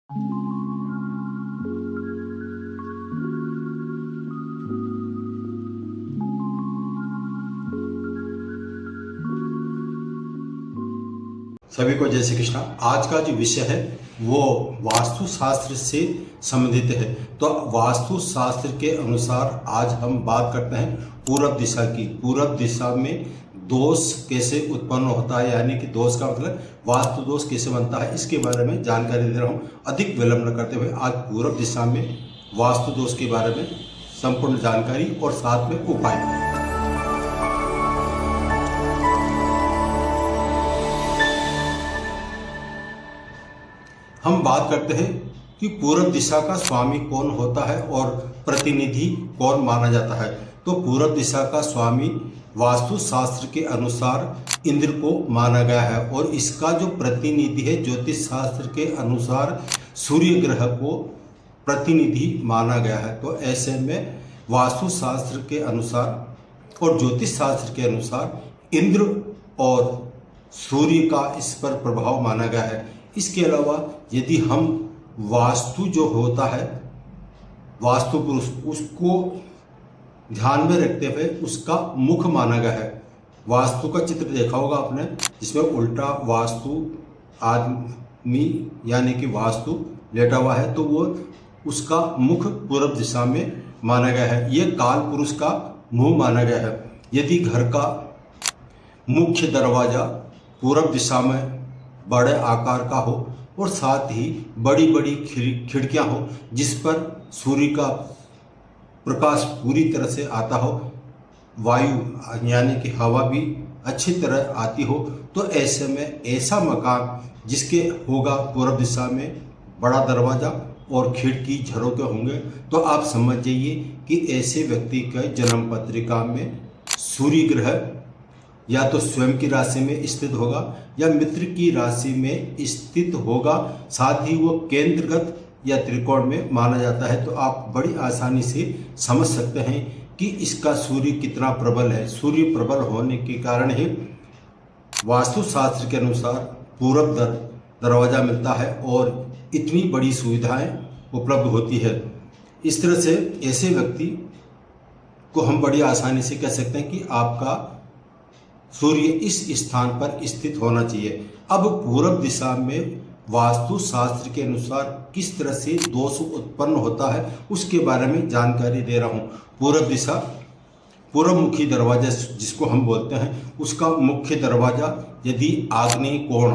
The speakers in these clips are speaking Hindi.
सभी को जय श्री कृष्णा। आज का जो विषय है वो वास्तुशास्त्र से संबंधित है। तो वास्तुशास्त्र के अनुसार आज हम बात करते हैं पूरब दिशा की। पूरब दिशा में दोष कैसे उत्पन्न होता है, यानी कि दोष का मतलब वास्तु दोष कैसे बनता है, इसके बारे में जानकारी दे रहा हूँ। अधिक विलंब न करते हुए आज पूरब दिशा में वास्तु दोष के बारे में संपूर्ण जानकारी और साथ में उपाय। हम बात करते हैं कि पूरब दिशा का स्वामी कौन होता है और प्रतिनिधि कौन माना जाता है। तो पूरब दिशा का स्वामी वास्तुशास्त्र के अनुसार इंद्र को माना गया है और इसका जो प्रतिनिधि है ज्योतिष शास्त्र के अनुसार सूर्य ग्रह को प्रतिनिधि माना गया है। तो ऐसे में वास्तुशास्त्र के अनुसार और ज्योतिष शास्त्र के अनुसार इंद्र और सूर्य का इस पर प्रभाव माना गया है। इसके अलावा यदि हम वास्तु जो होता है, वास्तु पुरुष, उसको ध्यान में रखते हुए उसका मुख माना गया है। वास्तु का चित्र देखा होगा आपने, जिसमें उल्टा वास्तु आदमी यानी कि वास्तु लेटा हुआ है, तो वो उसका मुख पूर्व दिशा में माना गया है। ये काल पुरुष का मुंह माना गया है। यदि घर का मुख्य दरवाजा पूर्व दिशा में बड़े आकार का हो और साथ ही बड़ी बड़ी खिड़कियां हो जिस पर सूर्य का प्रकाश पूरी तरह से आता हो, वायु यानी कि हवा भी अच्छी तरह आती हो, तो ऐसे में ऐसा मकान जिसके होगा पूर्व दिशा में बड़ा दरवाज़ा और खिड़की झरोके होंगे, तो आप समझ जाइए कि ऐसे व्यक्ति के जन्म पत्रिका में सूर्य ग्रह या तो स्वयं की राशि में स्थित होगा या मित्र की राशि में स्थित होगा, साथ ही वो केंद्रगत या त्रिकोण में माना जाता है। तो आप बड़ी आसानी से समझ सकते हैं कि इसका सूर्य कितना प्रबल है। सूर्य प्रबल होने के कारण ही वास्तुशास्त्र के अनुसार पूरब दरवाज़ा मिलता है और इतनी बड़ी सुविधाएं उपलब्ध होती है। इस तरह से ऐसे व्यक्ति को हम बड़ी आसानी से कह सकते हैं कि आपका सूर्य इस स्थान पर स्थित होना चाहिए। अब पूरब दिशा में वास्तु शास्त्र के अनुसार किस तरह से दोष उत्पन्न होता है उसके बारे में जानकारी दे रहा हूँ। पूरब दिशा, पूर्वमुखी दरवाजा जिसको हम बोलते हैं, उसका मुख्य दरवाजा यदि आग्नेय कोण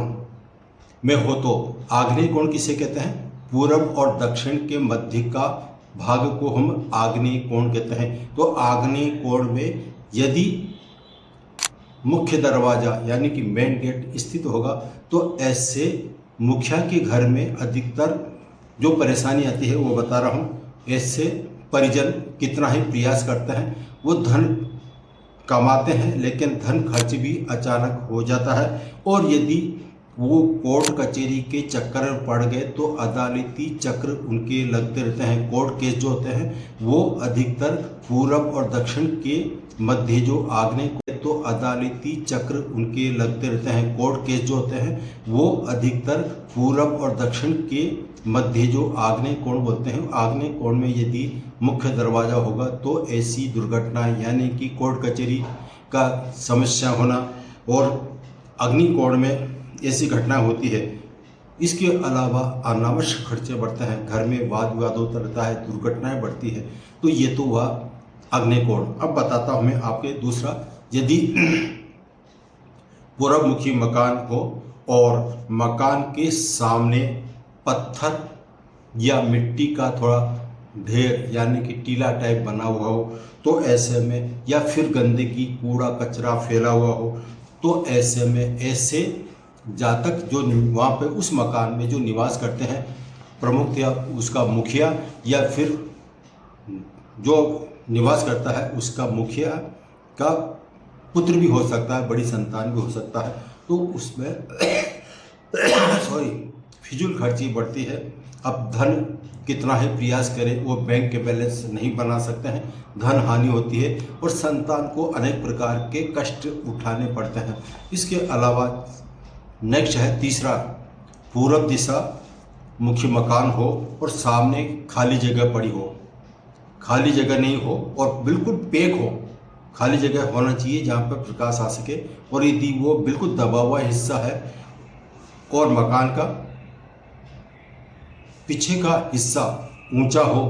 में हो तो आग्नेय कोण किसे कहते हैं? पूरब और दक्षिण के मध्य का भाग को हम आग्नेय कोण कहते हैं। तो आग्नेय कोण में यदि मुख्य दरवाजा यानी कि मेन गेट स्थित होगा तो ऐसे मुखिया के घर में अधिकतर जो परेशानी आती है वो बता रहा हूँ। ऐसे परिजन कितना ही प्रयास करते हैं, वो धन कमाते हैं लेकिन धन खर्च भी अचानक हो जाता है, और यदि वो कोर्ट कचहरी के चक्कर में पड़ गए तो अदालती चक्र उनके लगते रहते हैं। कोर्ट केस जो होते हैं वो अधिकतर पूरब और दक्षिण के मध्य जो आग्नेय, तो अदालती चक्र उनके लगते रहते हैं। कोर्ट केस जो होते हैं वो अधिकतर पूरब और दक्षिण के मध्य जो आग्नेय कोण बोलते हैं, आग्नेय कोण में यदि मुख्य दरवाज़ा होगा तो ऐसी दुर्घटना यानी कि कोर्ट कचहरी का समस्या होना और अग्नि कोण में ऐसी घटना होती है। इसके अलावा अनावश्यक खर्चे बढ़ते हैं, घर में वाद विवाद होता रहता है, दुर्घटनाएं बढ़ती है। तो ये तो हुआ अग्नि कोण। अब बताता हूँ मैं आपके दूसरा, यदि पूर्वमुखी मकान हो और मकान के सामने पत्थर या मिट्टी का थोड़ा ढेर यानी कि टीला टाइप बना हुआ हो, तो ऐसे में, या फिर गंदगी कूड़ा कचरा फैला हुआ हो, तो ऐसे में ऐसे जातक जो वहाँ पे उस मकान में जो निवास करते हैं, प्रमुख या उसका मुखिया या फिर जो निवास करता है उसका मुखिया का पुत्र भी हो सकता है, बड़ी संतान भी हो सकता है, तो उसमें फिजूल खर्ची बढ़ती है। अब धन कितना ही प्रयास करें वो बैंक के बैलेंस नहीं बना सकते हैं, धन हानि होती है और संतान को अनेक प्रकार के कष्ट उठाने पड़ते हैं। इसके अलावा नेक्स्ट है तीसरा, पूरब दिशा मुख्य मकान हो और सामने खाली जगह पड़ी हो, खाली जगह नहीं हो और बिल्कुल पैक हो। खाली जगह होना चाहिए जहाँ पर प्रकाश आ सके। और यदि वो बिल्कुल दबा हुआ हिस्सा है और मकान का पीछे का हिस्सा ऊंचा हो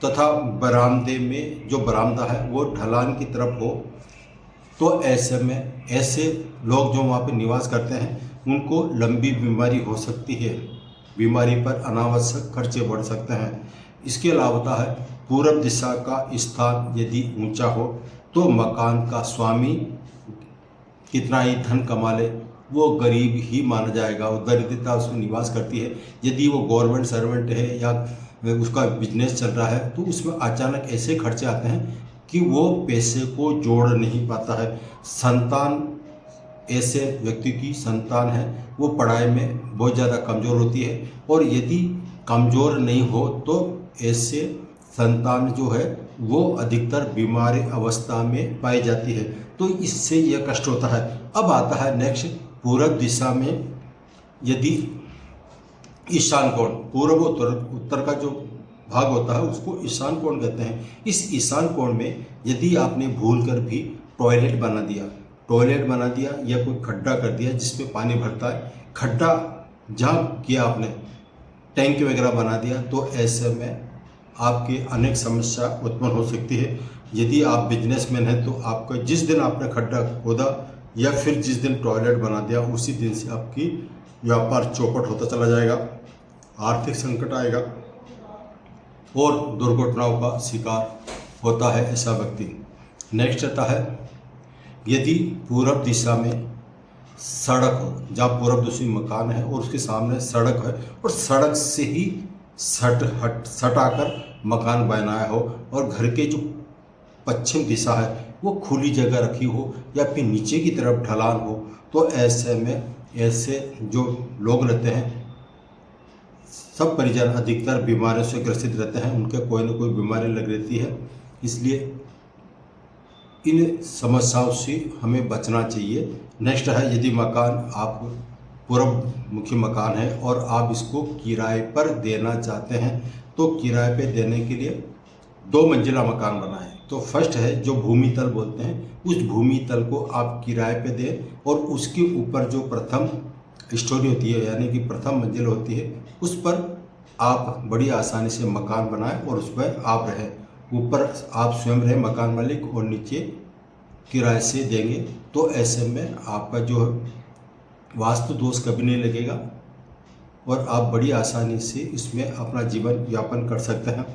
तथा बरामदे में जो बरामदा है वो ढलान की तरफ हो, तो ऐसे में ऐसे लोग जो वहाँ पे निवास करते हैं उनको लंबी बीमारी हो सकती है। बीमारी पर अनावश्यक खर्चे बढ़ सकते हैं। इसके अलावा है पूरब दिशा का स्थान यदि ऊंचा हो तो मकान का स्वामी कितना ही धन कमा ले वो गरीब ही माना जाएगा, वो दरिद्रता उसमें निवास करती है। यदि वो गवर्नमेंट सर्वेंट है या उसका बिजनेस चल रहा है तो उसमें अचानक ऐसे खर्चे आते हैं कि वो पैसे को जोड़ नहीं पाता है। संतान, ऐसे व्यक्ति की संतान है वो पढ़ाई में बहुत ज़्यादा कमज़ोर होती है और यदि कमज़ोर नहीं हो तो ऐसे संतान जो है वो अधिकतर बीमार अवस्था में पाई जाती है, तो इससे यह कष्ट होता है। अब आता है नेक्स्ट, पूरब दिशा में यदि ईशान कोण, पूर्व उत्तर का जो भाग होता है उसको ईशान कोण कहते हैं। इस ईशान कोण में यदि आपने भूल कर भी टॉयलेट बना दिया या कोई खड्डा कर दिया जिसमें पानी भरता है, खड्डा जहाँ किया आपने, टैंक वगैरह बना दिया, तो ऐसे में आपकी अनेक समस्या उत्पन्न हो सकती है। यदि आप बिजनेसमैन हैं तो आपका जिस दिन आपने खड्डा खोदा या फिर जिस दिन टॉयलेट बना दिया उसी दिन से आपकी व्यापार चौपट होता चला जाएगा, आर्थिक संकट आएगा और दुर्घटनाओं का शिकार होता है ऐसा व्यक्ति। नेक्स्ट आता है, यदि पूरब दिशा में सड़क हो, जहाँ पूरब दिशा मकान है और उसके सामने सड़क है और सड़क से ही सटाकर मकान बनाया हो और घर के जो पश्चिम दिशा है वो खुली जगह रखी हो या फिर नीचे की तरफ ढलान हो, तो ऐसे में ऐसे जो लोग रहते हैं सब परिजन अधिकतर बीमारियों से ग्रसित रहते हैं, उनके कोई न कोई बीमारी लग रहती है। इसलिए इन समस्याओं से हमें बचना चाहिए। नेक्स्ट है, यदि मकान आप पूर्व मुखी मकान है और आप इसको किराए पर देना चाहते हैं तो किराए पे देने के लिए 2 मंजिला मकान बनाएं। तो फर्स्ट है जो भूमि तल बोलते हैं, उस भूमि तल को आप किराए पे दें और उसके ऊपर जो प्रथम स्टोरी होती है यानी कि प्रथम मंजिल होती है उस पर आप बड़ी आसानी से मकान बनाएं और उस पर आप रहें। ऊपर आप स्वयं रहें मकान मालिक और नीचे किराए से देंगे, तो ऐसे में आपका जो वास्तु दोष कभी नहीं लगेगा और आप बड़ी आसानी से इसमें अपना जीवन यापन कर सकते हैं।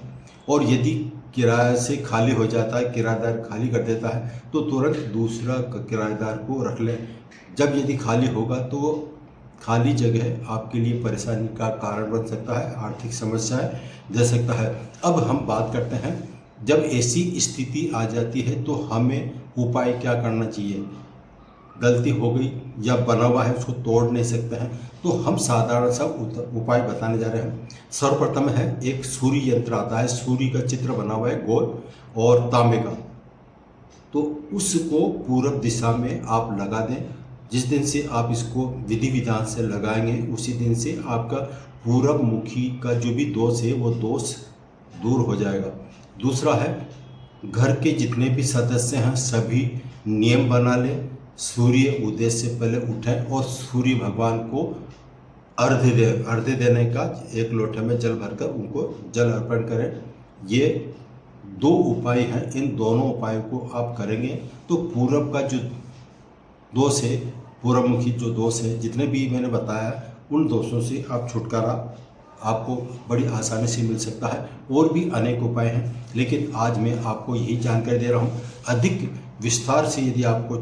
और यदि किराए से खाली हो जाता है, किराएदार खाली कर देता है, तो तुरंत दूसरा किराएदार को रख लें। जब यदि खाली होगा तो खाली जगह आपके लिए परेशानी का कारण बन सकता है, आर्थिक समस्याएं दे सकता है। अब हम बात करते हैं, जब ऐसी स्थिति आ जाती है तो हमें उपाय क्या करना चाहिए। गलती हो गई या बना हुआ है उसको तोड़ नहीं सकते हैं, तो हम साधारण सा उपाय बताने जा रहे हैं। सर्वप्रथम है, एक सूर्य यंत्र आता है, सूर्य का चित्र बना हुआ है गोल और तांबे का, तो उसको पूरब दिशा में आप लगा दें। जिस दिन से आप इसको विधि विधान से लगाएंगे उसी दिन से आपका पूरब मुखी का जो भी दोष है वो दोष दूर हो जाएगा। दूसरा है, घर के जितने भी सदस्य हैं सभी नियम बना लें, सूर्य उदय से पहले उठें और सूर्य भगवान को अर्घ्य देने का 1 लोटे में जल भरकर उनको जल अर्पण करें। ये 2 उपाय हैं, इन दोनों उपायों को आप करेंगे तो पूरब का जो दोष है, पूर्वमुखी जो दोष है, जितने भी मैंने बताया उन दोषों से आप छुटकारा आपको बड़ी आसानी से मिल सकता है। और भी अनेक उपाय हैं, लेकिन आज मैं आपको यही जानकारी दे रहा हूँ। अधिक विस्तार से यदि आपको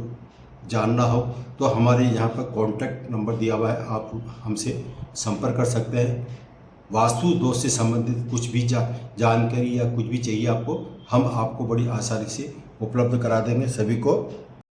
जानना हो तो हमारे यहाँ पर कॉन्टैक्ट नंबर दिया हुआ है, आप हमसे संपर्क कर सकते हैं। वास्तु दोष से संबंधित कुछ भी जानकारी या कुछ भी चाहिए आपको, हम आपको बड़ी आसानी से उपलब्ध करा देंगे। सभी को